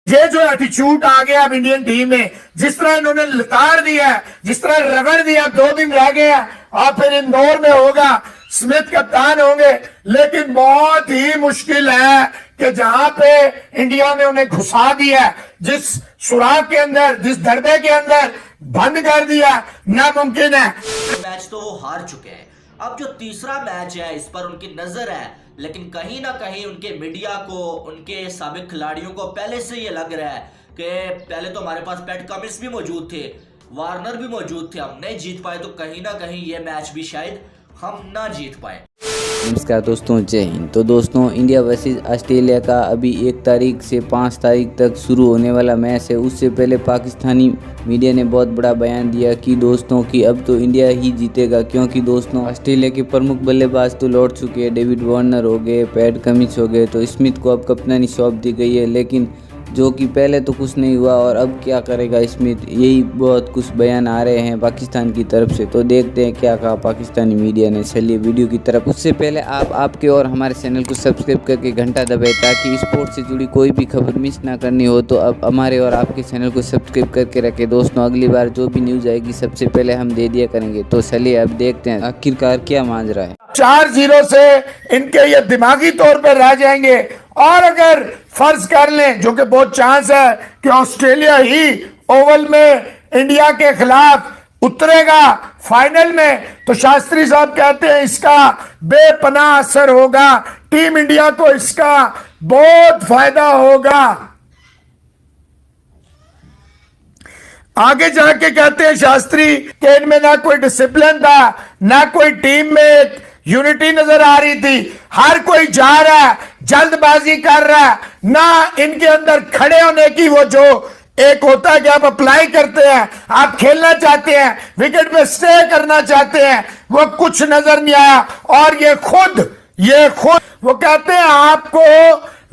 ये जो एटीट्यूड आ गया अब इंडियन टीम में, जिस तरह इन्होंने लताड़ दिया है, जिस तरह रगड़ दिया, 2 दिन रह गए हैं और फिर इंदौर में होगा, स्मिथ कप्तान होंगे। लेकिन बहुत ही मुश्किल है कि जहां पे इंडिया ने उन्हें घुसा दिया, जिस सुराग के अंदर, जिस दरबे के अंदर बंद कर दिया, नामुमकिन है। मैच तो वो हार चुके हैं। अब जो तीसरा मैच है इस पर उनकी नजर है, लेकिन कहीं ना कहीं उनके मीडिया को, उनके साबिक खिलाड़ियों को पहले से ये लग रहा है कि पहले तो हमारे पास पैट कमिंस भी मौजूद थे, वार्नर भी मौजूद थे, हम नहीं जीत पाए, तो कहीं ना कहीं ये मैच भी शायद हम ना जीत पाए। नमस्कार दोस्तों, जय हिंद। तो दोस्तों, इंडिया वर्सेस ऑस्ट्रेलिया का अभी 1 तारीख से 5 तारीख तक शुरू होने वाला मैच है। उससे पहले पाकिस्तानी मीडिया ने बहुत बड़ा बयान दिया कि दोस्तों कि अब तो इंडिया ही जीतेगा, क्योंकि दोस्तों ऑस्ट्रेलिया के प्रमुख बल्लेबाज तो लौट चुके हैं। डेविड वार्नर हो गए, पैट कमिंस हो गए, तो स्मिथ को अब कप्तानी सौंप दी गई है। लेकिन जो कि पहले तो कुछ नहीं हुआ और अब क्या करेगा स्मिथ, यही बहुत कुछ बयान आ रहे हैं पाकिस्तान की तरफ से। तो देखते हैं क्या कहा पाकिस्तानी मीडिया ने। चलिए वीडियो की तरफ। उससे पहले आपके और हमारे चैनल को सब्सक्राइब करके घंटा दबाएं ताकि स्पोर्ट से जुड़ी कोई भी खबर मिस ना करनी हो। तो अब हमारे और आपके चैनल को सब्सक्राइब करके रखें दोस्तों, अगली बार जो भी न्यूज़ आएगी सबसे पहले हम दे दिया करेंगे। तो चलिए अब देखते हैं आखिरकार क्या माजरा है। 4-0 से इनके ये दिमागी तौर पर रह जाएंगे। और अगर फर्ज कर लें, जो कि बहुत चांस है कि ऑस्ट्रेलिया ही ओवल में इंडिया के खिलाफ उतरेगा फाइनल में, तो शास्त्री साहब कहते हैं इसका बेपनाह असर होगा, टीम इंडिया को इसका बहुत फायदा होगा। आगे जाके कहते हैं शास्त्री कि इनमें ना कोई डिसिप्लिन था, ना कोई टीम में यूनिटी नजर आ रही थी, हर कोई जा रहा है, जल्दबाजी कर रहा है, ना इनके अंदर खड़े होने की वो जो एक होता है कि आप अप्लाई करते हैं, आप खेलना चाहते हैं, विकेट पे स्टे करना चाहते हैं, वो कुछ नजर नहीं आया। और ये खुद वो कहते हैं आपको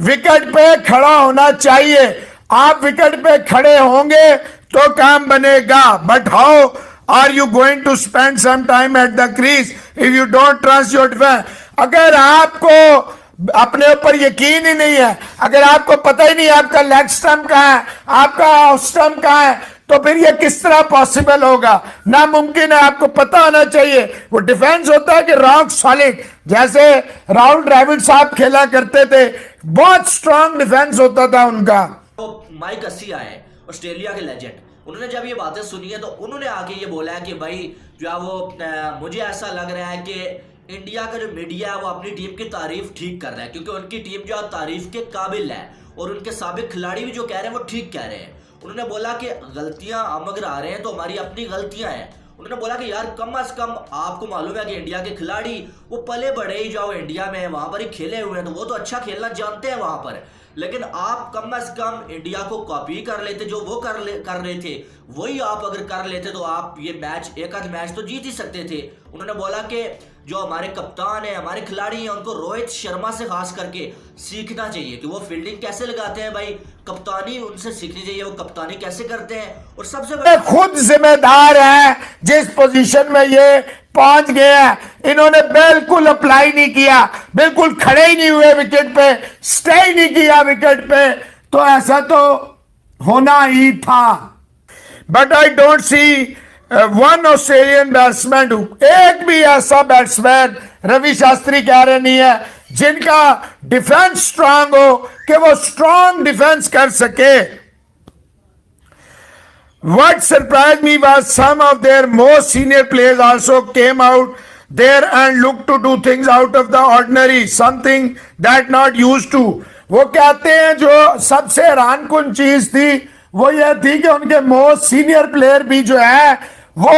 विकेट पे खड़ा होना चाहिए, आप विकेट पे खड़े होंगे तो काम बनेगा। But how are you going to spend some time at the crease if you don't trust your defence. अगर आपको अपने ऊपर यकीन ही नहीं है, अगर आपको पता ही नहीं आपका लेग स्टंप कहां है, आपका ऑफ स्टंप कहां है, तो फिर ये किस तरह पॉसिबल होगा? नामुमकिन है। आपको पता होना चाहिए वो डिफेंस होता है कि रॉक सॉलिड, जैसे राहुल द्रविड़ साहब खेला करते थे, बहुत स्ट्रांग डिफेंस होता था उनका। तो माइक अस्सी आए ऑस्ट्रेलिया के लेजेंड, उन्होंने जब ये बातें सुनी है तो उन्होंने आके ये बोला है कि भाई जो है वो मुझे ऐसा लग रहा है कि इंडिया का जो मीडिया है वो अपनी टीम की तारीफ ठीक कर रहा है, क्योंकि उनकी टीम जो तारीफ के काबिल है और उनके साबिक खिलाड़ी भी जो कह रहे हैं वो ठीक कह रहे हैं। उन्होंने बोला कि गलतियां हम अगर आ रहे हैं तो हमारी अपनी गलतियां हैं। उन्होंने बोला कि यार कम से कम आपको मालूम है कि इंडिया के खिलाड़ी वो पले बड़े ही जाओ इंडिया में, वहां पर ही खेले हुए हैं, तो वो तो अच्छा खेलना जानते हैं वहां पर, लेकिन आप कम से कम इंडिया को कॉपी कर लेते, जो वो कर रहे थे वही आप अगर कर लेते तो आप ये मैच, एक आध मैच तो जीत ही सकते थे। उन्होंने बोला कि जो हमारे कप्तान है, हमारे खिलाड़ी हैं, उनको रोहित शर्मा से खास करके सीखना चाहिए कि वो फील्डिंग कैसे लगाते हैं। भाई कप्तानी उनसे सीखनी चाहिए, वो कप्तानी कैसे करते हैं। और सबसे खुद जिम्मेदार है जिस पोजीशन में ये पहुंच गए हैं, इन्होंने बिल्कुल अप्लाई नहीं किया, बिल्कुल खड़े ही नहीं हुए विकेट पे, स्टे ही नहीं किया विकेट पे, तो ऐसा तो होना ही था। But I don't see one Australian batsman, एक भी ऐसा बैट्समैन रवि शास्त्री कह रहे नहीं है जिनका डिफेंस स्ट्रांग हो, कि वो स्ट्रांग डिफेंस कर सके। What surprised me was some of their most senior players also came out there and looked to do things out of the ordinary, something that not used to. वो कहते हैं जो सबसे हैरानकुन चीज थी वो ये थी कि उनके मोस्ट सीनियर प्लेयर भी जो है वो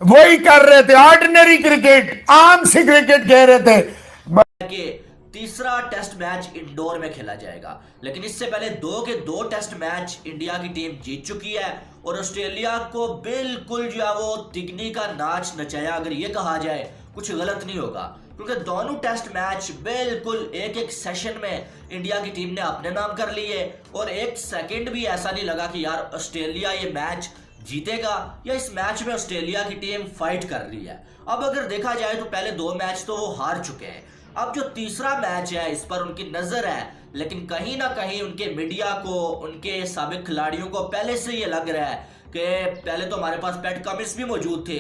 वही कर रहे थे, ऑर्डिनरी क्रिकेट, आम सी क्रिकेट कह रहे थे। तीसरा टेस्ट मैच इंडोर में खेला जाएगा, लेकिन इससे पहले 2 के 2 टेस्ट मैच इंडिया की टीम जीत चुकी है और ऑस्ट्रेलिया को बिल्कुल जो है वो तिगनी का नाच नचाया, अगर ये कहा जाए कुछ गलत नहीं होगा, क्योंकि दोनों टेस्ट मैच बिल्कुल एक सेशन में इंडिया की टीम ने अपने नाम कर लिए और एक सेकंड भी ऐसा नहीं लगा कि यार ऑस्ट्रेलिया ये मैच जीतेगा या इस मैच में ऑस्ट्रेलिया की टीम फाइट कर रही है। अब अगर देखा जाए तो पहले 2 मैच तो वो हार चुके हैं। अब जो तीसरा मैच है इस पर उनकी नजर है, लेकिन कहीं ना कहीं उनके मीडिया को, उनके साबिक खिलाड़ियों को पहले से ये लग रहा है कि पहले तो हमारे पास पैट कमिंस भी मौजूद थे,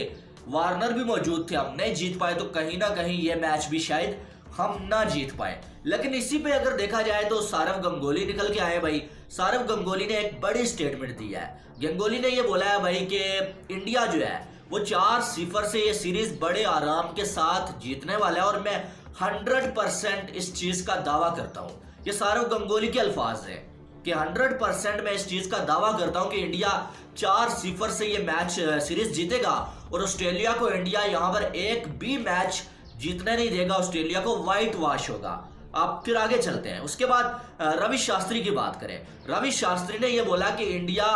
वार्नर भी मौजूद थे, हम नहीं जीत पाए, तो कहीं ना कहीं ये मैच भी शायद हम ना जीत पाए। लेकिन इसी पे अगर देखा जाए तो सौरव गंगोली निकल के आए भाई। सौरव गंगोली ने एक बड़ी स्टेटमेंट दी है। गंगोली ने ये बोला है भाई कि इंडिया जो है वो 4-0 से ये सीरीज बड़े आराम के साथ जीतने वाला है, और मैं 100% इस चीज का दावा करता हूं। ये सौरव गंगोली के अल्फाज हैं कि 100% मैं इस चीज का दावा करता हूं कि इंडिया 4-0 से ये मैच सीरीज जीतेगा, और ऑस्ट्रेलिया को इंडिया यहां पर एक भी मैच जीतने नहीं देगा, ऑस्ट्रेलिया को व्हाइट वॉश होगा। आप फिर आगे चलते हैं। उसके बाद रवि शास्त्री की बात करें। रवि शास्त्री ने यह बोला कि इंडिया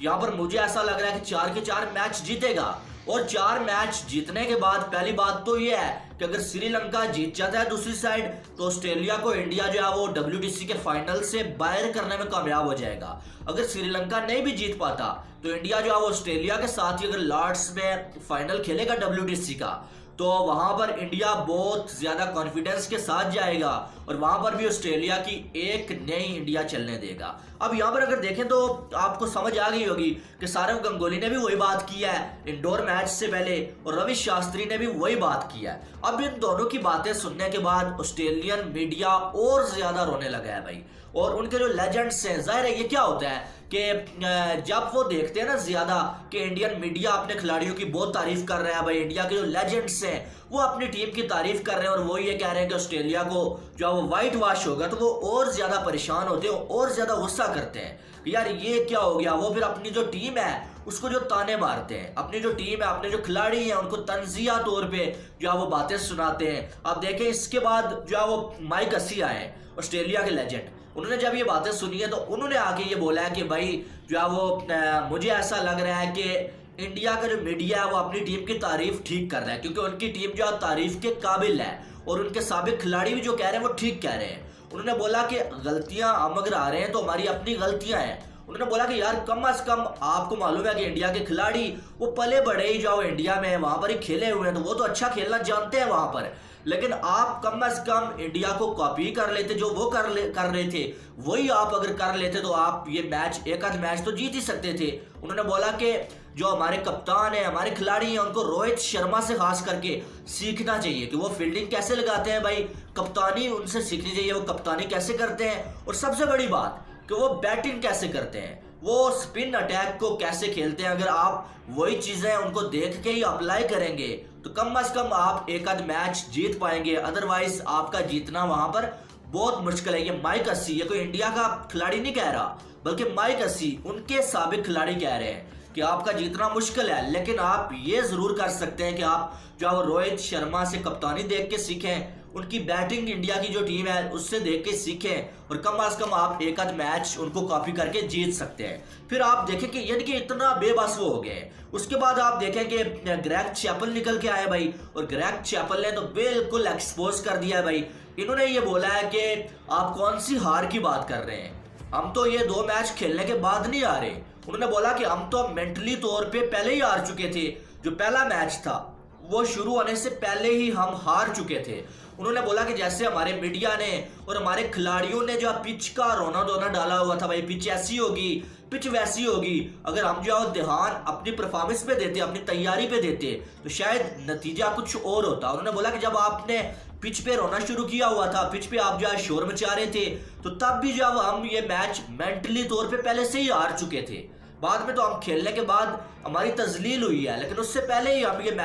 यहां पर मुझे ऐसा लग रहा है कि 4 के 4 मैच जीतेगा, और 4 मैच जीतने के बाद पहली बात तो यह है कि अगर श्रीलंका जीत जाता है दूसरी साइड, तो ऑस्ट्रेलिया को इंडिया जो है वो WTC के फाइनल से बाहर करने में कामयाब हो जाएगा। अगर श्रीलंका नहीं भी जीत पाता तो इंडिया जो है वो ऑस्ट्रेलिया के साथ ही अगर लॉर्ड्स में फाइनल खेलेगा WTC का, तो वहां पर इंडिया बहुत ज्यादा कॉन्फिडेंस के साथ जाएगा, और वहां पर भी ऑस्ट्रेलिया की एक नई इंडिया चलने देगा। अब यहां पर अगर देखें तो आपको समझ आ गई होगी कि सौरव गंगोली ने भी वही बात की है इंडोर मैच से पहले, और रवि शास्त्री ने भी वही बात की है। अब इन दोनों की बातें सुनने के बाद ऑस्ट्रेलियन मीडिया और ज्यादा रोने लगा है भाई, और उनके जो लेजेंड्स हैं, जाहिर है ये क्या होता है कि जब वो देखते हैं ना ज्यादा कि इंडियन मीडिया अपने खिलाड़ियों की बहुत तारीफ कर रहा है भाई, इंडिया के जो लेजेंड्स हैं वो अपनी टीम की तारीफ कर रहे हैं, और वो ये कह रहे हैं कि ऑस्ट्रेलिया को जो वो व्हाइट वॉश होगा, तो वो और ज्यादा परेशान होते हैं, और ज्यादा गुस्सा करते हैं कि यार ये क्या हो गया। वो फिर अपनी जो टीम है उसको जो ताने मारते हैं, अपनी जो टीम है, अपने जो खिलाड़ी हैं उनको तंजिया तौर पे जो है वो बातें सुनाते हैं। अब देखें इसके बाद जो है वो माइक हसी आए, ऑस्ट्रेलिया के लेजेंड, उन्होंने जब ये बातें सुनी है तो उन्होंने आके ये बोला है कि भाई जो है वो मुझे ऐसा लग रहा है कि इंडिया का जो मीडिया है वो अपनी टीम की तारीफ ठीक कर रहा है, क्योंकि उनकी टीम जो है तारीफ के काबिल है, और उनके साबिक खिलाड़ी भी जो कह रहे हैं वो ठीक कह रहे हैं। उन्होंने बोला कि गलतियां हम अगर आ रहे हैं तो हमारी अपनी गलतियां हैं। उन्होंने बोला कि यार कम से कम आपको मालूम है कि इंडिया के खिलाड़ी वो पले बड़े ही जो इंडिया में वहां पर ही खेले हुए हैं, तो वो तो अच्छा खेलना जानते हैं वहां पर, लेकिन आप कम से कम इंडिया को कॉपी कर लेते, जो वो कर रहे थे वही आप अगर कर लेते तो आप ये मैच, एक आध मैच तो जीत ही सकते थे। उन्होंने बोला कि जो हमारे कप्तान है, हमारे खिलाड़ी हैं, उनको रोहित शर्मा से खास करके सीखना चाहिए कि वो फील्डिंग कैसे लगाते हैं भाई, कप्तानी उनसे सीखनी चाहिए, वो कप्तानी कैसे करते हैं, और सबसे बड़ी बात कि वो बैटिंग कैसे करते हैं, वो स्पिन अटैक को कैसे खेलते हैं। अगर आप वही चीजें उनको देख के ही अप्लाई करेंगे तो कम से कम आप एक आध मैच जीत पाएंगे, अदरवाइज आपका जीतना वहां पर बहुत मुश्किल है। ये माइक हसी, ये कोई इंडिया का खिलाड़ी नहीं कह रहा, बल्कि माइक हसी उनके साबिक खिलाड़ी कह रहे हैं कि आपका जीतना मुश्किल है, लेकिन आप ये जरूर कर सकते हैं कि आप जो रोहित शर्मा से कप्तानी देख के सीखें, उनकी बैटिंग इंडिया की जो टीम है उससे देख के सीखें, और कम से कम आप एक आध मैच उनको कॉपी करके जीत सकते हैं। फिर आप देखें कि यानी कि इतना बेबस वो हो गए। उसके बाद आप देखें कि ग्रेग चैपल निकल के आए भाई, और ग्रेग चैपल ने तो बिल्कुल एक्सपोज कर दिया है भाई। इन्होंने ये बोला है कि आप कौन सी हार की बात कर रहे हैं, हम तो ये 2 मैच खेलने के बाद नहीं आ रहे। उन्होंने बोला कि हम तो मेंटली तौर पे पहले ही हार चुके थे, जो पहला मैच था वो शुरू होने से पहले ही हम हार चुके थे। उन्होंने बोला कि जैसे हमारे मीडिया ने और हमारे खिलाड़ियों ने जो पिच का रोना धोना डाला हुआ था भाई, पिच ऐसी होगी, पिच वैसी होगी, अगर हम जो ध्यान अपनी परफॉर्मेंस पे देते, अपनी तैयारी पे देते, तो शायद नतीजा कुछ और होता। उन्होंने बोला कि जब आपने पिच पे रोना शुरू किया हुआ था, पिच पे आप जो है शोर मचा रहे थे, तो तब भी जब हम ये मैच मेंटली तौर पे पहले से ही हार चुके थे। बाद में तो हम खेलने के बाद हमारी तजलील हुई है, लेकिन उससे पहले ही हम ये मैच